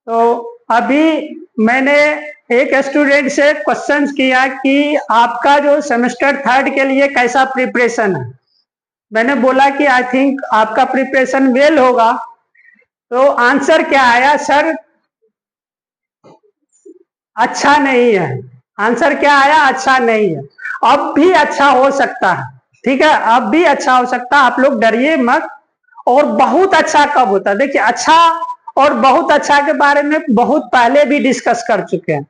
तो अभी मैंने एक स्टूडेंट से क्वेश्चन किया कि आपका जो सेमेस्टर 3 के लिए कैसा प्रिपरेशन है। मैंने बोला कि आई थिंक आपका प्रिपरेशन वेल होगा। तो आंसर क्या आया सर? अच्छा नहीं है। आंसर क्या आया? अच्छा नहीं है। अब भी अच्छा हो सकता है, ठीक है, अब भी अच्छा हो सकता है, आप लोग डरिए मत। और बहुत अच्छा कब होता है? देखिए, अच्छा और बहुत अच्छा के बारे में बहुत पहले भी डिस्कस कर चुके हैं।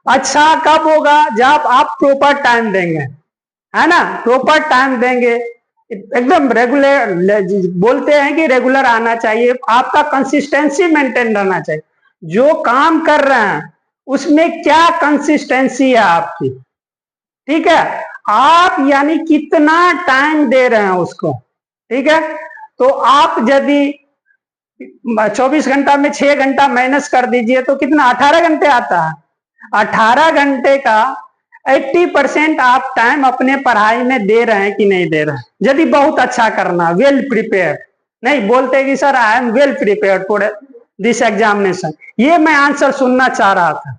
अच्छा कब होगा? जब आप प्रॉपर टाइम देंगे, है ना, प्रॉपर टाइम देंगे, एकदम रेगुलर, बोलते हैं कि रेगुलर आना चाहिए, आपका कंसिस्टेंसी मेंटेन रहना चाहिए। जो काम कर रहे हैं उसमें क्या कंसिस्टेंसी है आपकी, ठीक है, आप यानी कितना टाइम दे रहे हैं उसको, ठीक है। तो आप यदि 24 घंटा में 6 घंटा माइनस कर दीजिए तो कितना? 18 घंटे आता है। 18 घंटे का 80% आप टाइम अपने पढ़ाई में दे रहे हैं कि नहीं दे रहे हैं? यदि बहुत अच्छा करना, वेल प्रिपेयर्ड, नहीं बोलते कि sir I am well prepared for this examination, ये मैं आंसर सुनना चाह रहा था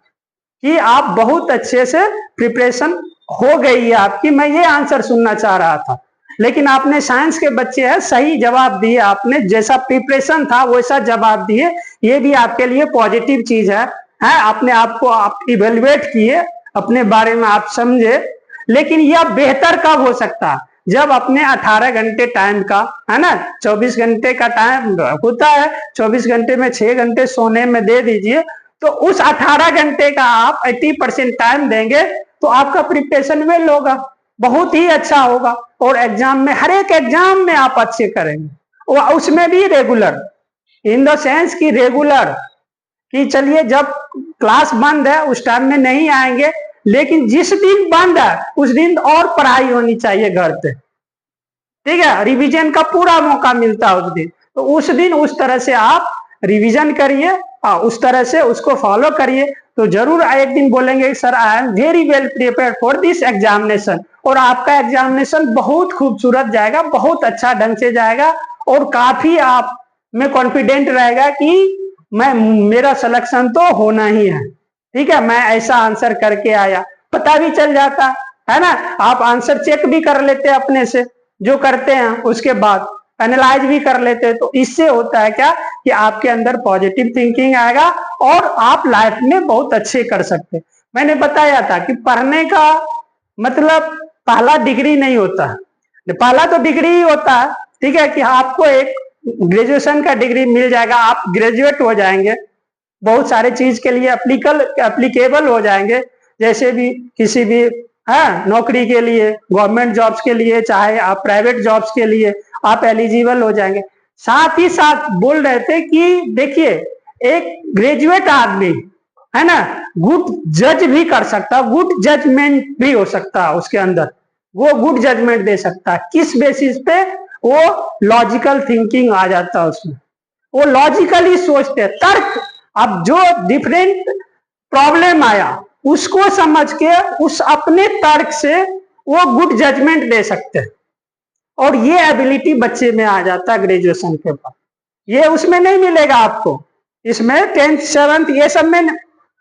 कि आप बहुत अच्छे से प्रिपरेशन हो गई है आपकी, मैं ये आंसर सुनना चाह रहा था। लेकिन आपने साइंस के बच्चे हैं, सही जवाब दिए आपने, जैसा प्रिपरेशन था वैसा जवाब दिए, ये भी आपके लिए पॉजिटिव चीज है। अपने आप को आप इवेल्युएट किए, अपने बारे में आप समझे। लेकिन यह बेहतर कब हो सकता है? जब अपने 18 घंटे टाइम का, है ना, 24 घंटे का टाइम होता है, 24 घंटे में 6 घंटे सोने में दे दीजिए, तो उस 18 घंटे का आप 80% टाइम देंगे तो आपका प्रिपरेशन वेल होगा, बहुत ही अच्छा होगा। और एग्जाम में, हर एक एग्जाम में आप अच्छे करेंगे, और उसमें भी रेगुलर, इन द सेंस कि रेगुलर, कि चलिए जब क्लास बंद है उस टाइम में नहीं आएंगे, लेकिन जिस दिन बंद है उस दिन और पढ़ाई होनी चाहिए घर पे, ठीक है, रिवीजन का पूरा मौका मिलता है उस दिन, तो उस दिन उस तरह से आप रिवीजन करिए, उस तरह से उसको फॉलो करिए, तो जरूर एक दिन बोलेंगे sir I am very well prepared for this examination, और आपका एग्जामिनेशन बहुत खूबसूरत जाएगा, बहुत अच्छा ढंग से जाएगा, और काफी आप में कॉन्फिडेंट रहेगा कि मैं, मेरा सिलेक्शन तो होना ही है, ठीक है, मैं ऐसा आंसर करके आया, पता भी चल जाता है ना। आप आंसर चेक भी कर लेते अपने से, जो करते हैं उसके बाद एनालाइज भी कर लेते हैं, तो इससे होता है क्या कि आपके अंदर पॉजिटिव थिंकिंग आएगा और आप लाइफ में बहुत अच्छे कर सकते हैं। मैंने बताया था कि पढ़ने का मतलब पहला डिग्री नहीं होता है, पहला तो डिग्री ही होता है, ठीक है, कि आपको एक ग्रेजुएशन का डिग्री मिल जाएगा, आप ग्रेजुएट हो जाएंगे, बहुत सारे चीज के लिए एप्लीकेबल हो जाएंगे, जैसे भी किसी भी, है, नौकरी के लिए, गवर्नमेंट जॉब्स के लिए, चाहे आप प्राइवेट जॉब्स के लिए आप एलिजिबल हो जाएंगे। साथ ही साथ बोल रहे थे कि देखिए, एक ग्रेजुएट आदमी, है ना, गुड जज भी कर सकता है, गुड जजमेंट भी हो सकता है उसके अंदर, वो गुड जजमेंट दे सकता है, किस बेसिस पे? वो लॉजिकल थिंकिंग आ जाता है उसमें, वो लॉजिकली सोचते हैं, तर्क, अब जो डिफरेंट प्रॉब्लम आया उसको समझ के उस अपने तर्क से वो गुड जजमेंट दे सकते हैं, और ये एबिलिटी बच्चे में आ जाता है ग्रेजुएशन के बाद। ये उसमें नहीं मिलेगा आपको, इसमें 10th 7th ये सब में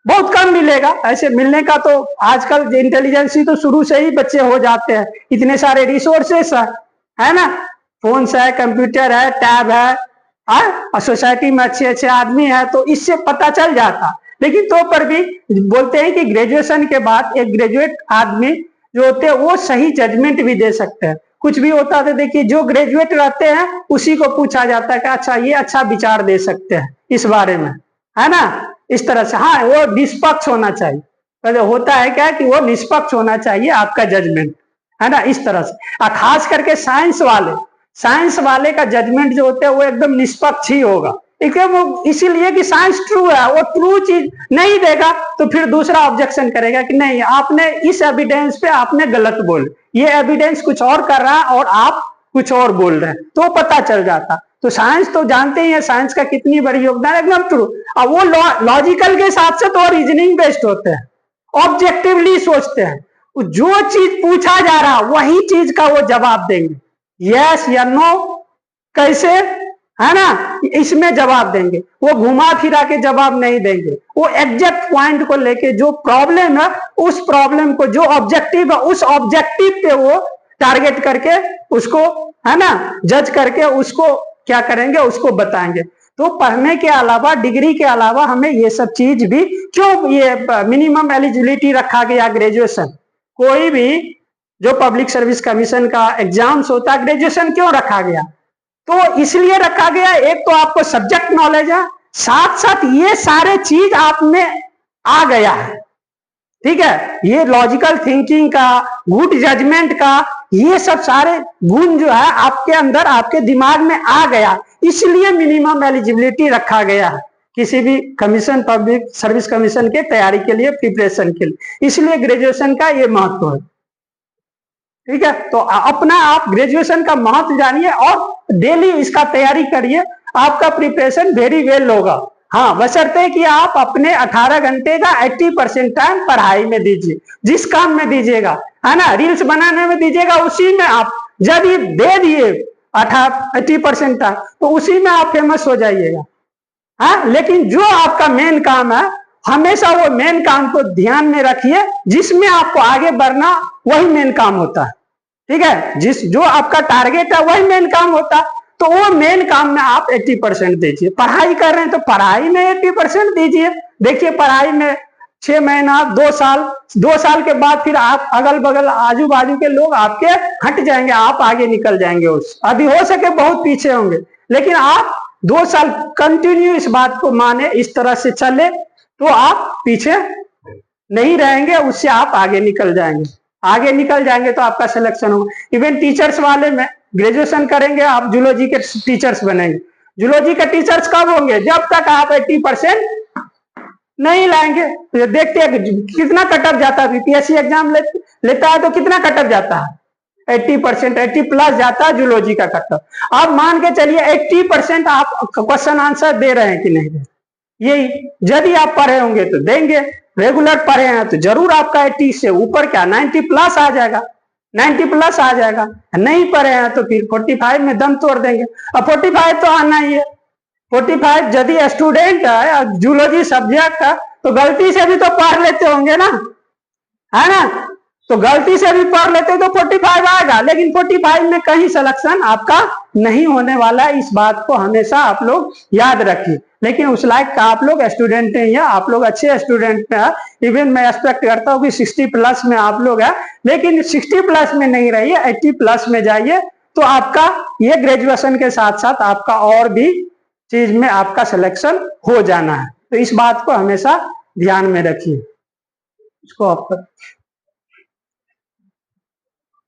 बहुत कम मिलेगा, ऐसे मिलने का तो आजकल इंटेलिजेंसी तो शुरू से ही बच्चे हो जाते हैं, इतने सारे रिसोर्सेस है ना, फोन है, कंप्यूटर है, टैब है, और सोसाइटी में अच्छे अच्छे आदमी है, तो इससे पता चल जाता। लेकिन तो पर भी बोलते हैं कि ग्रेजुएशन के बाद एक ग्रेजुएट आदमी जो होते हैं वो सही जजमेंट भी दे सकते हैं, कुछ भी होता है। देखिए, जो ग्रेजुएट रहते हैं उसी को पूछा जाता है कि अच्छा ये अच्छा विचार दे सकते हैं इस बारे में, है ना, इस तरह से। हाँ, वो निष्पक्ष होना चाहिए, पहले होता है क्या कि वो निष्पक्ष होना चाहिए आपका जजमेंट, है ना, इस तरह से। खास करके साइंस वाले का जजमेंट जो होता है वो एकदम निष्पक्ष ही होगा, वो इसीलिए कि साइंस ट्रू है, वो ट्रू चीज नहीं देगा तो फिर दूसरा ऑब्जेक्शन करेगा कि नहीं, आपने इस एविडेंस पे आपने गलत बोल, ये एविडेंस कुछ और कर रहा है और आप कुछ और बोल रहे हैं, तो पता चल जाता। तो साइंस तो जानते ही है, साइंस का कितनी बड़ी योगदान, एकदम ट्रू। अब वो लॉजिकल के साथ से तो रीजनिंग बेस्ड होते हैं, ऑब्जेक्टिवली सोचते हैं, जो चीज पूछा जा रहा वही चीज का वो जवाब देंगे, यस या नो, कैसे, है ना, इसमें जवाब देंगे। वो घुमा फिरा के जवाब नहीं देंगे, वो एग्जैक्ट पॉइंट को लेके जो प्रॉब्लम है उस प्रॉब्लम को, जो ऑब्जेक्टिव है उस ऑब्जेक्टिव पे वो टारगेट करके उसको, है ना, जज करके उसको क्या करेंगे, उसको बताएंगे। तो पढ़ने के अलावा, डिग्री के अलावा हमें ये सब चीज भी, क्यों ये मिनिमम एलिजिबिलिटी रखा गया ग्रेजुएशन, कोई भी जो पब्लिक सर्विस कमीशन का एग्जाम्स होता है ग्रेजुएशन क्यों रखा गया, तो इसलिए रखा गया, एक तो आपको सब्जेक्ट नॉलेज है, साथ साथ ये सारे चीज आप में आ गया है, ठीक है, ये लॉजिकल थिंकिंग का, गुड जजमेंट का, ये सब सारे गुण जो है आपके अंदर, आपके दिमाग में आ गया, इसलिए मिनिमम एलिजिबिलिटी रखा गया है किसी भी कमीशन, पब्लिक सर्विस कमीशन के तैयारी के लिए, प्रिपरेशन के लिए, इसलिए ग्रेजुएशन का ये महत्व है, ठीक है। तो अपना आप ग्रेजुएशन का महत्व जानिए और डेली इसका तैयारी करिए, आपका प्रिपरेशन वेरी वेल होगा। हाँ, बशर्ते कि आप अपने 18 घंटे का 80% टाइम पढ़ाई में दीजिए, जिस काम में दीजिएगा, है ना, रील्स बनाने में दीजिएगा, उसी में आप जब ये दे दिए 80% टाइम, तो उसी में आप फेमस हो जाइएगा। हाँ, लेकिन जो आपका मेन काम है, हमेशा वो मेन काम को ध्यान में रखिए, जिसमें आपको आगे बढ़ना, वही मेन काम होता है, ठीक है, जो आपका टारगेट है वही मेन काम होता, तो वो मेन काम में आप 80% दीजिए। पढ़ाई कर रहे हैं तो पढ़ाई में 80% दीजिए। देखिए पढ़ाई में 6 महीना, 2 साल के बाद फिर आप अगल बगल आजू बाजू के लोग आपके हट जाएंगे, आप आगे निकल जाएंगे, उस अभी हो सके बहुत पीछे होंगे, लेकिन आप 2 साल कंटिन्यू इस बात को माने, इस तरह से चले, तो आप पीछे नहीं रहेंगे, उससे आप आगे निकल जाएंगे। आगे निकल जाएंगे तो आपका सिलेक्शन होगा। इवन टीचर्स वाले में ग्रेजुएशन करेंगे, आप जूलॉजी के टीचर्स बनेंगे। जूलॉजी के टीचर्स कब होंगे, जब तक आप 80% नहीं लाएंगे। तो देखते हैं कितना कटअप जाता है, बीपीएससी एग्जाम लेता है तो कितना कटअप जाता है, 80%, 80+ जाता है जूलॉजी का कटअप। आप मान के चलिए 80% आप क्वेश्चन आंसर दे रहे हैं कि नहीं दे, यही यदि आप पढ़े होंगे तो देंगे, रेगुलर पढ़े हैं तो जरूर आपका 80 से ऊपर क्या 90+ आ जाएगा, 90+ आ जाएगा। नहीं पढ़े हैं तो फिर 45 में दम तोड़ देंगे। अब 45 तो आना ही है। 45 यदि स्टूडेंट है जूलॉजी सब्जेक्ट है तो गलती से भी तो पढ़ लेते होंगे ना, है ना, तो गलती से भी पढ़ लेते तो 45 आएगा, लेकिन 45 में कहीं सिलेक्शन आपका नहीं होने वाला है। इस बात को हमेशा आप लोग याद रखिए। लेकिन उस लायक का आप लोग स्टूडेंट हैं, या आप लोग अच्छे स्टूडेंट हैं, इवन मैं एक्सपेक्ट करता हूँ कि 60+ में आप लोग हैं, लेकिन 60+ में नहीं रहिए, 80+ में जाइए, तो आपका ये ग्रेजुएशन के साथ साथ आपका और भी चीज में आपका सिलेक्शन हो जाना है। तो इस बात को हमेशा ध्यान में रखिए। इसको आप